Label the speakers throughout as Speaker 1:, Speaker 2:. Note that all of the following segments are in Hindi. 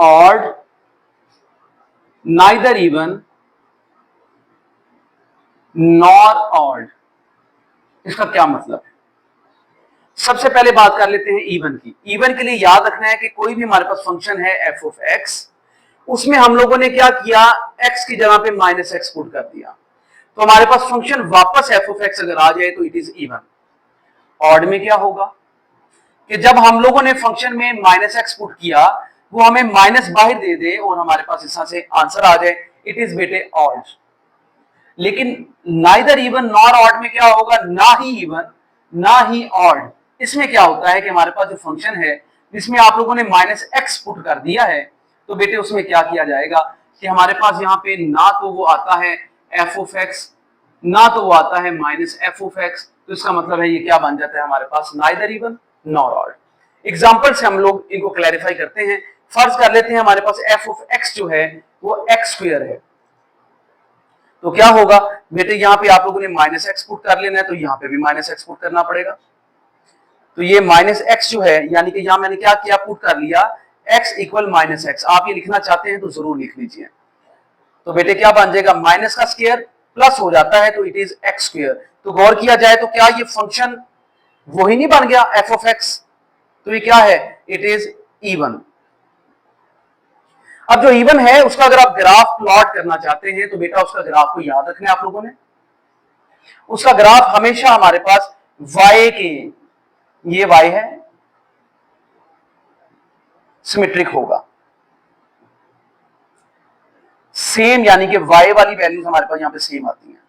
Speaker 1: Odd, neither even nor odd. इसका क्या मतलब है? सबसे पहले बात कर लेते हैं इवन की। इवन के लिए याद रखना है कि कोई भी हमारे पास फंक्शन है एफ ऑफ एक्स, उसमें हम लोगों ने क्या किया, एक्स की जगह पे माइनस एक्स पुट कर दिया, तो हमारे पास फंक्शन वापस एफ ऑफ एक्स अगर आ जाए तो इट इज इवन। ऑड में क्या होगा कि जब हम लोगों ने फंक्शन में माइनस एक्स पुट किया, वो हमें माइनस बाहर दे दे और हमारे पास इस तरह से आंसर आ जाए, इट इज बेटे ऑड। लेकिन नाइदर इवन नॉर ऑड में क्या होगा, ना ही इवन ना ही ऑड। इसमें क्या होता है कि हमारे पास जो फंक्शन है जिसमें आप लोगों ने माइनस एक्स पुट कर दिया है, तो बेटे उसमें क्या किया जाएगा कि हमारे पास यहाँ पे ना तो वो आता है एफ ऑफ एक्स, ना तो वो आता है माइनस एफ ऑफ एक्स, तो इसका मतलब है ये क्या बन जाता है हमारे पास, neither even nor odd. Example से हम लोग इनको क्लैरिफाई करते हैं। फर्ज कर लेते हैं हमारे पास एफ ऑफ एक्स जो है वो एक्स स्क्वायर है, तो क्या होगा बेटे, यहाँ पे आप लोगों ने माइनस एक्स पुट कर लेना है, तो यहाँ पे भी माइनस एक्स पुट करना पड़ेगा। तो ये माइनस एक्स जो है, यानी कि यहाँ मैंने क्या किया, पुट कर लिया एक्स इक्वल माइनस एक्स। आप ये लिखना चाहते हैं तो जरूर लिख लीजिए। तो बेटे क्या बन जाएगा, माइनस का स्क्वायर प्लस हो जाता है तो इट इज एक्स स्क्वायर। तो गौर किया जाए तो क्या ये फंक्शन वही नहीं बन गया एफ ऑफ एक्स, तो ये क्या है, इट इज इवन। अब जो इवन है उसका अगर आप ग्राफ प्लॉट करना चाहते हैं तो बेटा उसका ग्राफ को याद रखना है आप लोगों ने। उसका ग्राफ हमेशा हमारे पास y के, ये y है, सिमेट्रिक होगा सेम, यानी कि y वाली वैल्यूज हमारे पास यहां पे सेम आती हैं,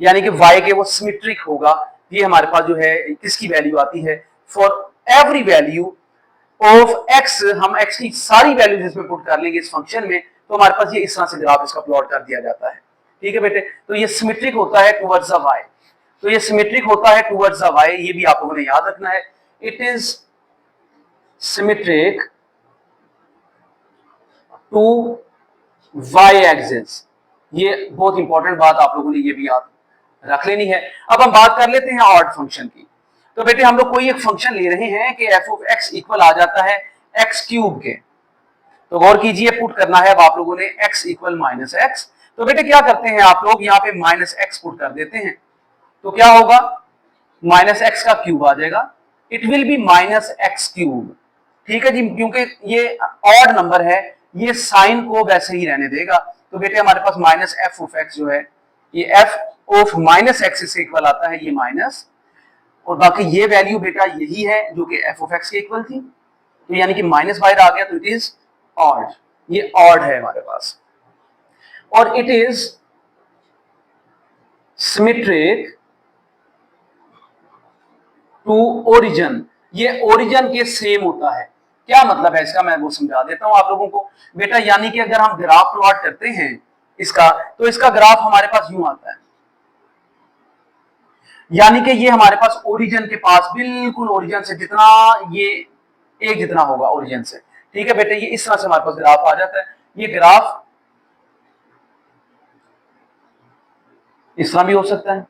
Speaker 1: यानी कि y के वो सिमेट्रिक होगा। ये हमारे पास जो है किसकी वैल्यू आती है, for every value of x, हम x की सारी वैल्यूज इसमें पुट कर लेंगे इस फंक्शन में, तो हमारे पास ये इस तरह से ग्राफ इसका प्लॉट कर दिया जाता है। ठीक है बेटे, तो ये सिमेट्रिक होता है टुवर्ड्स द y, तो ये सिमेट्रिक होता है टुवर्ड्स द y, ये भी आप लोगों ने याद रखना है। It is symmetric to y axis, ये बहुत इंपॉर्टेंट बात आप लोगों ने ये भी याद रख लेनी है। अब हम बात कर लेते हैं ऑड फंक्शन की। तो बेटे हम लोग कोई एक फंक्शन ले रहे हैं कि एफ ऑफ एक्स इक्वल आ जाता है एक्स क्यूब के, तो गौर कीजिए पुट करना है अब आप लोगों ने एक्स इक्वल माइनस एक्स। तो बेटे क्या करते हैं आप लोग, यहाँ पे माइनस एक्स पुट कर देते हैं, तो क्या होगा, माइनस एक्स का क्यूब आ जाएगा, it will be minus x cube. ठीक है जी, क्योंकि ये ऑड नंबर है, ये साइन को वैसे ही रहने देगा, तो बेटे हमारे पास माइनस एफ ऑफ एक्स जो है, ये एफ ऑफ माइनस एक्स इसके इक्वल आता है, ये माइनस, और बाकी ये वैल्यू बेटा यही है जो कि एफ ऑफ एक्स के इक्वल थी, तो यानी कि माइनस बाहर आ गया, तो इट इज ऑड, ये ऑड है हमारे पास। और it is symmetric to origin, ये ओरिजिन के सेम होता है। क्या मतलब है इसका, मैं वो समझा देता हूं आप लोगों को बेटा। यानी कि अगर हम ग्राफ प्लॉट करते हैं इसका, तो इसका ग्राफ हमारे पास यूं आता है, यानी कि ये हमारे पास ओरिजिन के पास बिल्कुल, ओरिजिन से जितना ये एक जितना होगा ओरिजिन से। ठीक है बेटे, ये इस तरह से हमारे पास ग्राफ आ जाता है। ये ग्राफ इस तरह भी हो सकता है।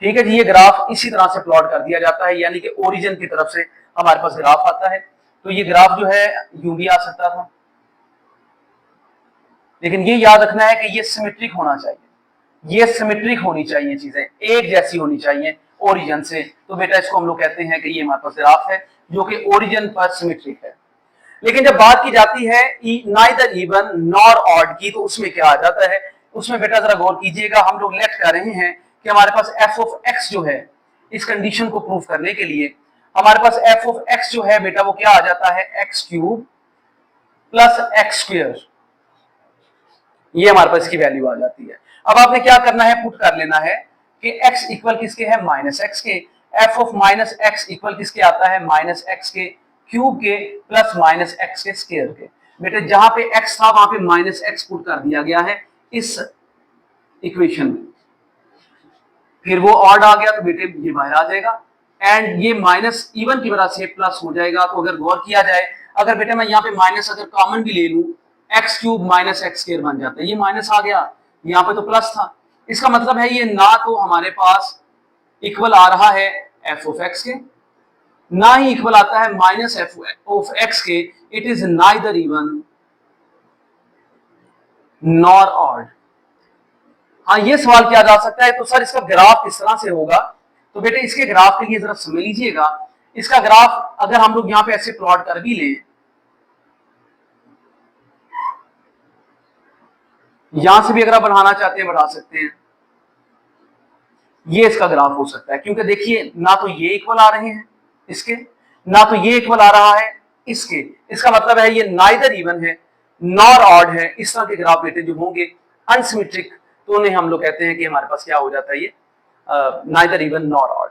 Speaker 1: ठीक है जी, ये ग्राफ इसी तरह से प्लॉट कर दिया जाता है, यानी कि ओरिजिन की तरफ से हमारे पास ग्राफ आता है। तो ये ग्राफ जो है यूं भी आ सकता था, लेकिन ये याद रखना है कि ये सिमेट्रिक होना चाहिए, ये सिमेट्रिक होनी चाहिए, चीजें एक जैसी होनी चाहिए ओरिजिन से। तो बेटा इसको हम लोग कहते हैं कि ये हमारे पास ग्राफ है जो कि ओरिजिन पर सिमेट्रिक है। लेकिन जब बात की जाती है नाइदर इवन नॉर ऑड की, तो उसमें क्या आ जाता है, उसमें बेटा जरा गौर कीजिएगा। हम लोग लेट कर रहे हैं कि हमारे पास एफ ऑफ एक्स जो है, इस कंडीशन को प्रूव करने के लिए हमारे पास एफ ऑफ एक्स जो है बेटा वो क्या आ जाता है, x cube plus x square, ये हमारे पास इसकी वैल्यू आ जाती है। अब आपने क्या करना है, पुट कर लेना है कि x इक्वल किसके है, माइनस एक्स के। F of minus x equal किसके आता है, माइनस एक्स के क्यूब के प्लस माइनस एक्स के स्क्वायर के। बेटे जहां पे x था वहां पे माइनस एक्स पुट कर दिया गया है इस इक्वेशन में, फिर वो ऑड आ गया तो बेटे ये बाहर आ जाएगा, एंड ये माइनस इवन की वजह से प्लस हो जाएगा। तो अगर गौर किया जाए, अगर बेटे मैं यहाँ पे माइनस अगर कॉमन भी ले लूं, x cube minus x square बन जाता है, ये माइनस आ गया, यहाँ पे तो प्लस था। इसका मतलब है ये ना तो हमारे पास इक्वल आ रहा है एफ ऑफ एक्स के, ना ही इक्वल आता है माइनस एफ ऑफ एक्स के, it is neither even nor odd. हाँ, ये सवाल किया जा सकता है तो सर इसका ग्राफ किस तरह से होगा, तो बेटे इसके ग्राफ के लिए जरा समझ लीजिएगा। इसका ग्राफ अगर हम लोग यहां पे ऐसे प्लॉट कर भी लें, यहां से भी अगर आप बढ़ाना चाहते हैं बढ़ा सकते हैं, ये इसका ग्राफ हो सकता है। क्योंकि देखिए ना तो ये इक्वल आ रहे हैं इसके, ना तो ये इक्वल आ रहा है इसके, इसका मतलब है ये नाइदर इवन है नॉर ऑड है। इस तरह के ग्राफ बेटे जो होंगे अनसिमेट्रिक, तो उन्हें हम लोग कहते हैं कि हमारे पास क्या हो जाता है, ये नाइदर इवन नॉर ऑड।